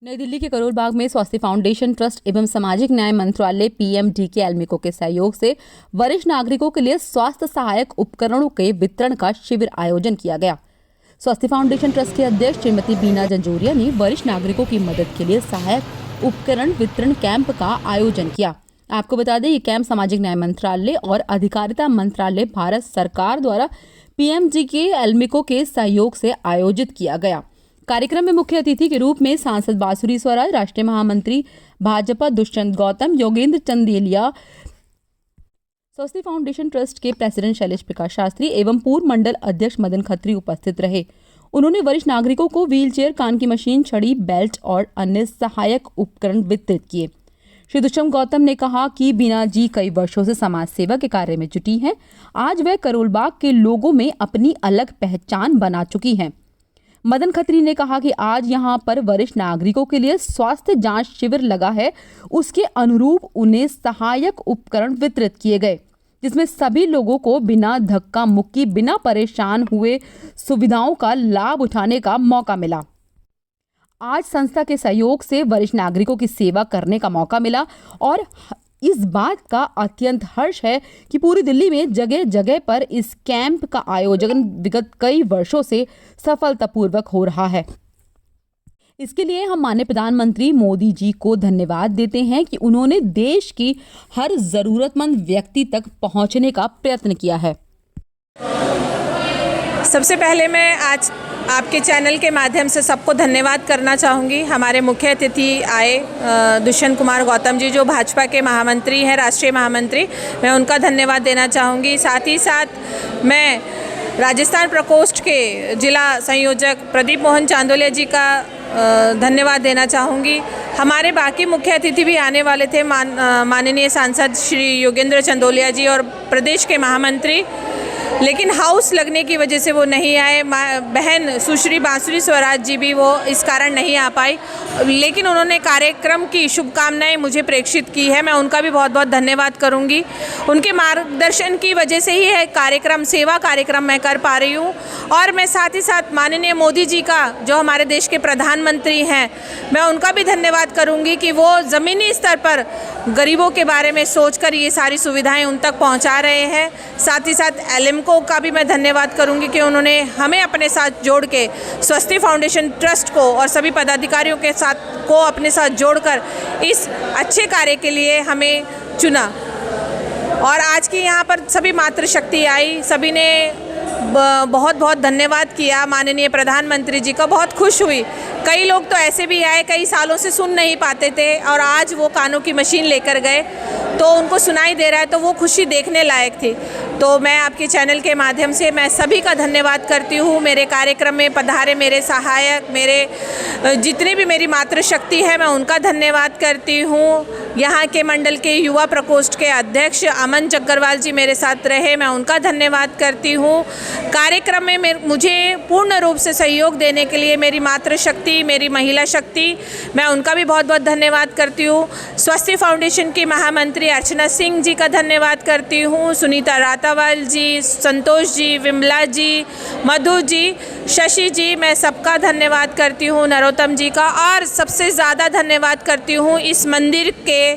नई दिल्ली के करोल बाग में स्वास्थ्य फाउंडेशन ट्रस्ट एवं सामाजिक न्याय मंत्रालय पीएमडीके एल्मिको के सहयोग से वरिष्ठ नागरिकों के लिए स्वास्थ्य सहायक उपकरणों के वितरण का शिविर आयोजन किया गया। स्वास्थ्य फाउंडेशन ट्रस्ट के अध्यक्ष श्रीमती बीना जंजोरिया ने वरिष्ठ नागरिकों की मदद के लिए सहायक उपकरण वितरण कैंप का आयोजन किया। आपको बता दें, ये कैंप सामाजिक न्याय मंत्रालय और अधिकारिता मंत्रालय भारत सरकार द्वारा पीएमडीके एल्मिको के सहयोग से आयोजित किया गया। कार्यक्रम में मुख्य अतिथि के रूप में सांसद बांसुरी स्वराज, राष्ट्रीय महामंत्री भाजपा दुष्यंत गौतम, योगेंद्र चंदेलिया, स्वास्थ्य फाउंडेशन ट्रस्ट के प्रेसिडेंट शैलेश प्रकाश शास्त्री एवं पूर्व मंडल अध्यक्ष मदन खत्री उपस्थित रहे। उन्होंने वरिष्ठ नागरिकों को व्हीलचेयर, कान की मशीन, छड़ी, बेल्ट और अन्य सहायक उपकरण वितरित किए। श्री दुष्यंत गौतम ने कहा कि बीना जी कई वर्षों से समाज सेवा के कार्य में जुटी हैं। आज वह करोल बाग के लोगों में अपनी अलग पहचान बना चुकी हैं। मदन खत्री ने कहा कि आज यहां पर वरिष्ठ नागरिकों के लिए स्वास्थ्य जांच शिविर लगा है, उसके अनुरूप उन्हें सहायक उपकरण वितरित किए गए, जिसमें सभी लोगों को बिना धक्का मुक्की, बिना परेशान हुए सुविधाओं का लाभ उठाने का मौका मिला। आज संस्था के सहयोग से वरिष्ठ नागरिकों की सेवा करने का मौका मिला और इस बात का अत्यंत हर्ष है कि पूरी दिल्ली में जगह जगह पर इस कैंप का आयोजन विगत कई वर्षों से सफलतापूर्वक हो रहा है। इसके लिए हम माननीय प्रधानमंत्री मोदी जी को धन्यवाद देते हैं कि उन्होंने देश की हर जरूरतमंद व्यक्ति तक पहुंचने का प्रयत्न किया है। सबसे पहले मैं आज आपके चैनल के माध्यम से सबको धन्यवाद करना चाहूँगी। हमारे मुख्य अतिथि आए दुष्यंत कुमार गौतम जी, जो भाजपा के महामंत्री हैं, राष्ट्रीय महामंत्री, मैं उनका धन्यवाद देना चाहूँगी। साथ ही साथ मैं राजस्थान प्रकोष्ठ के जिला संयोजक प्रदीप मोहन चांदोलिया जी का धन्यवाद देना चाहूँगी। हमारे बाकी मुख्य अतिथि भी आने वाले थे, माननीय सांसद श्री योगेंद्र चंदोलिया जी और प्रदेश के महामंत्री, लेकिन हाउस लगने की वजह से वो नहीं आए। बहन सुश्री बांसुरी स्वराज जी भी वो इस कारण नहीं आ पाई, लेकिन उन्होंने कार्यक्रम की शुभकामनाएं मुझे प्रेषित की है। मैं उनका भी बहुत बहुत धन्यवाद करूंगी। उनके मार्गदर्शन की वजह से ही है कार्यक्रम, सेवा कार्यक्रम मैं कर पा रही हूँ। और मैं साथ ही साथ माननीय मोदी जी का, जो हमारे देश के प्रधानमंत्री हैं, मैं उनका भी धन्यवाद करूँगी कि वो ज़मीनी स्तर पर गरीबों के बारे में सोचकर ये सारी सुविधाएँ उन तक पहुँचा रहे हैं। साथ ही साथ एल्मिको का भी मैं धन्यवाद करूंगी कि उन्होंने हमें अपने साथ जोड़ के स्वास्थ्य फाउंडेशन ट्रस्ट को और सभी पदाधिकारियों के साथ को अपने साथ जोड़कर इस अच्छे कार्य के लिए हमें चुना। और आज की यहाँ पर सभी मातृशक्ति आई, सभी ने बहुत बहुत धन्यवाद किया। माननीय प्रधानमंत्री जी का बहुत खुश हुई। कई लोग तो ऐसे भी आए, कई सालों से सुन नहीं पाते थे और आज वो कानों की मशीन लेकर गए तो उनको सुनाई दे रहा है, तो वो खुशी देखने लायक थी। तो मैं आपके चैनल के माध्यम से मैं सभी का धन्यवाद करती हूँ। मेरे कार्यक्रम में पधारे मेरे सहायक, मेरे जितने भी मेरी मातृशक्ति है, मैं उनका धन्यवाद करती हूँ। यहाँ के मंडल के युवा प्रकोष्ठ के अध्यक्ष अमन जग्गरवाल जी मेरे साथ रहे, मैं उनका धन्यवाद करती हूँ। कार्यक्रम में मुझे पूर्ण रूप से सहयोग देने के लिए मेरी मातृशक्ति, मेरी महिला शक्ति, मैं उनका भी बहुत बहुत धन्यवाद करती हूँ। स्वास्थ्य फाउंडेशन की महामंत्री अर्चना सिंह जी का धन्यवाद करती हूँ। सुनीता रातावाल जी, संतोष जी, विमला जी, मधु जी, शशि जी, मैं सबका धन्यवाद करती हूँ। नरोत्तम जी का, और सबसे ज़्यादा धन्यवाद करती हूँ इस मंदिर के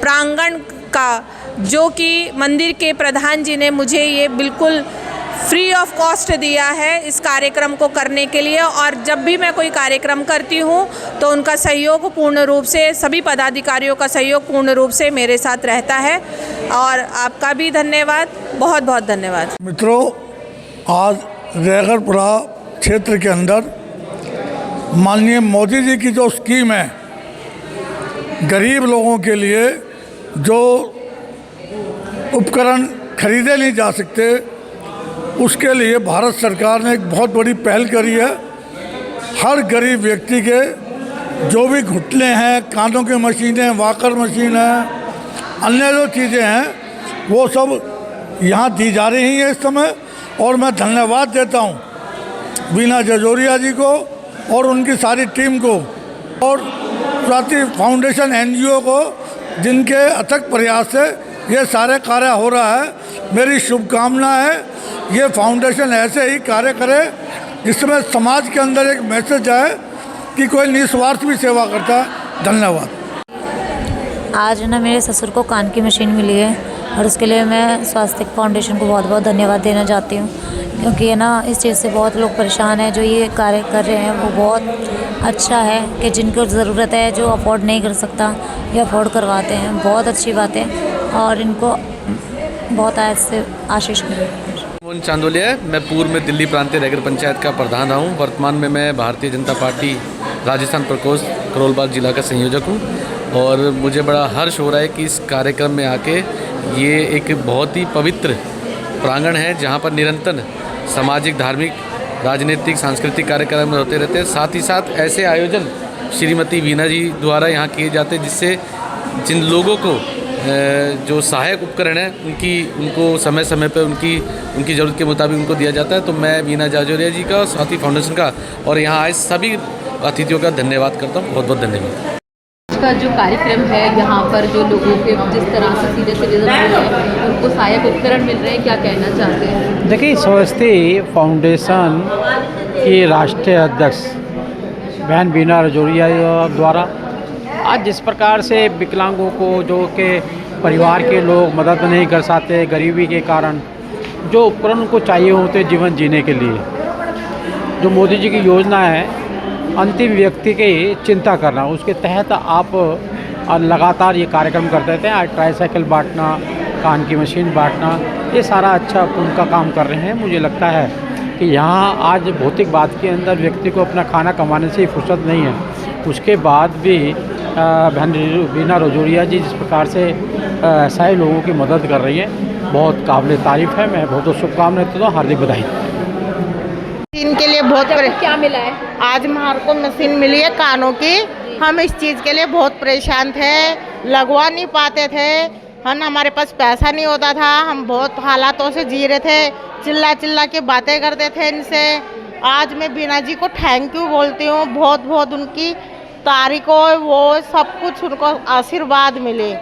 प्रांगण का, जो कि मंदिर के प्रधान जी ने मुझे ये बिल्कुल फ्री ऑफ कॉस्ट दिया है इस कार्यक्रम को करने के लिए। और जब भी मैं कोई कार्यक्रम करती हूँ तो उनका सहयोग पूर्ण रूप से, सभी पदाधिकारियों का सहयोग पूर्ण रूप से मेरे साथ रहता है। और आपका भी धन्यवाद, बहुत बहुत धन्यवाद। मित्रों, आज रैगरपुरा क्षेत्र के अंदर माननीय मोदी जी की जो स्कीम है, गरीब लोगों के लिए जो उपकरण खरीदे नहीं जा सकते, उसके लिए भारत सरकार ने एक बहुत बड़ी पहल करी है। हर गरीब व्यक्ति के जो भी घुटने हैं, कानों की मशीनें, वॉकर मशीन है, अन्य जो चीज़ें हैं, वो सब यहाँ दी जा रही हैं इस समय। और मैं धन्यवाद देता हूँ बीना जंजोरिया जी को और उनकी सारी टीम को, और स्वास्थ्य फाउंडेशन एनजीओ को, जिनके अथक प्रयास से ये सारे कार्य हो रहा है। मेरी शुभकामना है ये फाउंडेशन ऐसे ही कार्य करे जिसमें समाज के अंदर एक मैसेज आए कि कोई निस्वार्थ भी सेवा करता है। धन्यवाद। आज ना मेरे ससुर को कान की मशीन मिली है और उसके लिए मैं स्वास्थ्य फाउंडेशन को बहुत बहुत धन्यवाद देना चाहती हूँ, क्योंकि ये ना इस चीज़ से बहुत लोग परेशान हैं। जो ये कार्य कर रहे हैं वो बहुत अच्छा है कि जिनको ज़रूरत है, जो अफोर्ड नहीं कर सकता, ये अफोर्ड करवाते हैं। बहुत अच्छी बात है और इनको बहुत ऐसे आशीष मिले। मोहन चांदोलिया, मैं पूर्व में दिल्ली प्रांतीय नगर पंचायत का प्रधान रहा हूँ। वर्तमान में मैं भारतीय जनता पार्टी राजस्थान प्रकोष्ठ करोलबाग जिला का संयोजक हूँ और मुझे बड़ा हर्ष हो रहा है कि इस कार्यक्रम में आके ये एक बहुत ही पवित्र प्रांगण है जहाँ पर निरंतर सामाजिक, धार्मिक, राजनीतिक, सांस्कृतिक कार्यक्रम होते रहते हैं। साथ ही साथ ऐसे आयोजन श्रीमती वीना जी द्वारा यहाँ किए जाते हैं जिससे जिन लोगों को जो सहायक उपकरण है उनको समय समय पर उनकी ज़रूरत के मुताबिक उनको दिया जाता है। तो मैं वीना जाजोरिया जी का, स्वाति फाउंडेशन का और यहाँ आए सभी अतिथियों का धन्यवाद करता हूँ। बहुत बहुत धन्यवाद। आज का जो कार्यक्रम है, यहाँ पर जो लोगों के जिस तरह से सीधे ज़रूरत है उनको सहायक उपकरण मिल रहे हैं, क्या कहना चाहते हैं? देखिए, स्वास्थ्य फाउंडेशन की राष्ट्रीय अध्यक्ष बहन वीना जाजोरिया द्वारा आज जिस प्रकार से विकलांगों को, जो कि परिवार के लोग मदद नहीं कर सकते गरीबी के कारण, जो उपकरण उनको चाहिए होते जीवन जीने के लिए, जो मोदी जी की योजना है अंतिम व्यक्ति की चिंता करना, उसके तहत आप लगातार ये कार्यक्रम करते थे। आज ट्राईसाइकिल बांटना, कान की मशीन बांटना, ये सारा अच्छा उनका काम कर रहे हैं। मुझे लगता है कि यहाँ आज भौतिक बात के अंदर व्यक्ति को अपना खाना कमाने से ही फुर्सत नहीं है, उसके बाद भी बहन वीना जाजोरिया जी जिस प्रकार से सारे लोगों की मदद कर रही हैं, बहुत काबिल तारीफ़ है। मैं बहुत शुभकामनाएं देता हूँ, हार्दिक बधाई। इनके लिए बहुत क्या मिला है? आज हमारे को मशीन मिली है कानों की। हम इस चीज़ के लिए बहुत परेशान थे, लगवा नहीं पाते थे, है ना, हमारे पास पैसा नहीं होता था, हम बहुत हालातों से जी रहे थे, चिल्ला चिल्ला के बातें करते थे इनसे। आज मैं वीना जी को थैंक यू बोलती हूँ, बहुत बहुत उनकी तारीख हो, वो सब कुछ उनको आशीर्वाद मिले।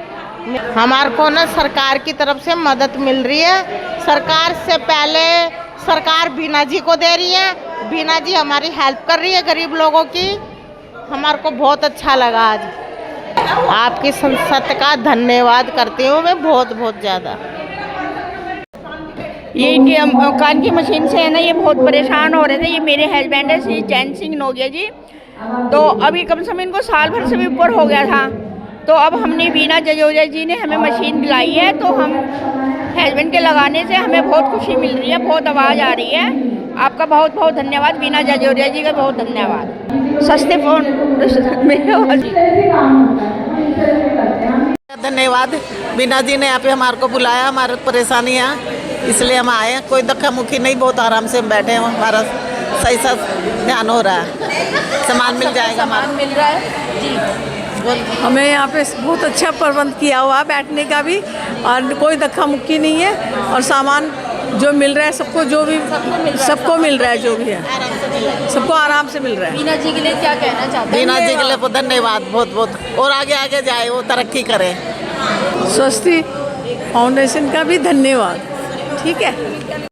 हमारे को ना सरकार की तरफ से मदद मिल रही है। सरकार से पहले सरकार वीना जी को दे रही है, वीना जी हमारी हेल्प कर रही है गरीब लोगों की। हमारे को बहुत अच्छा लगा। आज आपकी संसद का धन्यवाद करती हूँ मैं बहुत बहुत ज़्यादा। ये इनकी कान की मशीन से है ना, ये बहुत परेशान हो रहे थे। ये मेरे हस्बैंड है श्री चैन सिंह नोगिया जी, तो अभी कम से कम इनको साल भर से भी ऊपर हो गया था। तो अब हमने वीना जाजोरिया जी ने हमें मशीन दिलाई है, तो हम हस्बैंड के लगाने से हमें बहुत खुशी मिल रही है, बहुत आवाज़ आ रही है। आपका बहुत बहुत धन्यवाद, वीना जाजोरिया जी का बहुत धन्यवाद। सस्ते फोन धन्यवाद, वीना जी ने यहाँ पे हमारे को बुलाया, हमारी परेशानी है इसलिए हम आए। कोई धक्का मुक्की नहीं, बहुत आराम से हम बैठे हैं, हमारा सही सा ध्यान हो रहा है, सामान मिल जाएगा, हमारा मिल रहा है जी। हमें यहाँ पे बहुत अच्छा प्रबंध किया हुआ है बैठने का भी, और कोई धक्का मुक्की नहीं है, और सामान जो मिल रहा है सबको, जो भी सबको मिल रहा है, जो भी है सबको आराम से मिल रहा है। वीना जी के लिए क्या कहना चाहते हैं? वीना जी के लिए धन्यवाद बहुत बहुत, और आगे आगे जाए, वो तरक्की करे। स्वास्थ्य फाउंडेशन का भी धन्यवाद। ठीक है।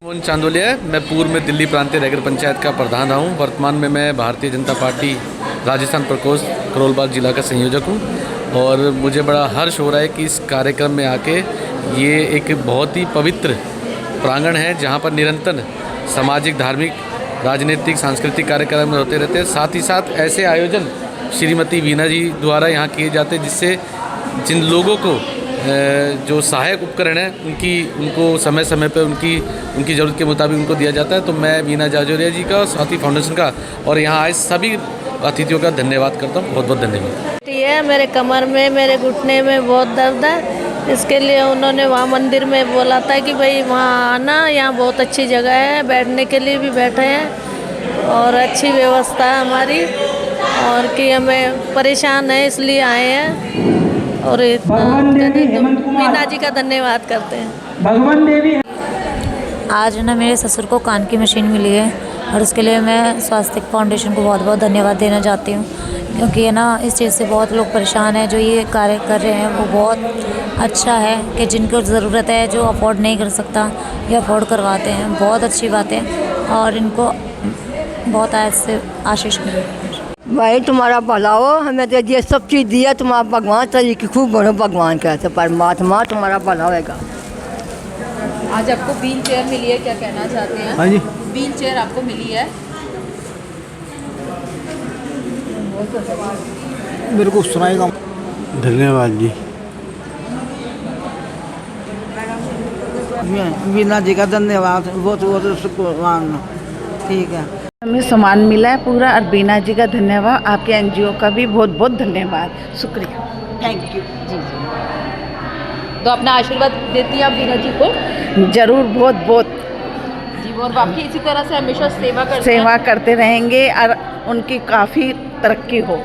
मोहन चांदोलिया, मैं पूर्व में दिल्ली प्रांतीय नगर पंचायत का प्रधान रहा हूँ। वर्तमान में मैं भारतीय जनता पार्टी राजस्थान प्रकोष्ठ करोलबाग जिला का संयोजक हूँ और मुझे बड़ा हर्ष हो रहा है कि इस कार्यक्रम में आके ये एक बहुत ही पवित्र प्रांगण है जहाँ पर निरंतर सामाजिक, धार्मिक, राजनीतिक, सांस्कृतिक कार्यक्रम होते रहते हैं। साथ ही साथ ऐसे आयोजन श्रीमती वीना जी द्वारा यहाँ किए जाते हैं जिससे जिन लोगों को जो सहायक उपकरण है उनको समय समय पर उनकी ज़रूरत के मुताबिक उनको दिया जाता है। तो मैं वीना जाजोरिया जी का, स्वाति फाउंडेशन का और यहाँ आए सभी अतिथियों का धन्यवाद करता हूँ। बहुत बहुत धन्यवाद। ये मेरे कमर में, मेरे घुटने में बहुत दर्द है, इसके लिए उन्होंने वहाँ मंदिर में बोला था कि भाई वहाँ आना, यहाँ बहुत अच्छी जगह है, बैठने के लिए भी बैठे हैं और अच्छी व्यवस्था है हमारी, और कि हमें परेशान है इसलिए आए हैं, और वीना जी का धन्यवाद करते हैं। आज ना मेरे ससुर को कान की मशीन मिली है और उसके लिए मैं स्वास्थ्य फाउंडेशन को बहुत बहुत धन्यवाद देना चाहती हूँ, क्योंकि ये ना इस चीज़ से बहुत लोग परेशान हैं। जो ये कार्य कर रहे हैं वो बहुत अच्छा है कि जिनको ज़रूरत है, जो अफोर्ड नहीं कर सकता, ये अफोर्ड करवाते हैं। बहुत अच्छी बात है और इनको बहुत ऐसे आशीष मिले। भाई तुम्हारा भला हो, हमें तो ये सब चीज़ दिया तुम्हारा भगवान, तरीके खूब बनो भगवान कहते परमात्मा तुम्हारा भला होएगा। आज आपको व्हील चेयर मिली है, क्या कहना चाहते हैं? हाँ जी, व्हील चेयर आपको मिली है, मेरे को सुनाएगा। धन्यवाद जी। वीना जी का धन्यवाद, बहुत बहुत शुक्रान। ठीक है, हमें सामान मिला है पूरा, और बीना जी का धन्यवाद, आपके एनजीओ का भी बहुत बहुत धन्यवाद, शुक्रिया, थैंक यू। जी जी। तो अपना आशीर्वाद देती हैं आप बीना जी को? जरूर, बहुत बहुत जी। और बाकी इसी तरह से हमेशा सेवा करते रहेंगे और उनकी काफ़ी तरक्की हो।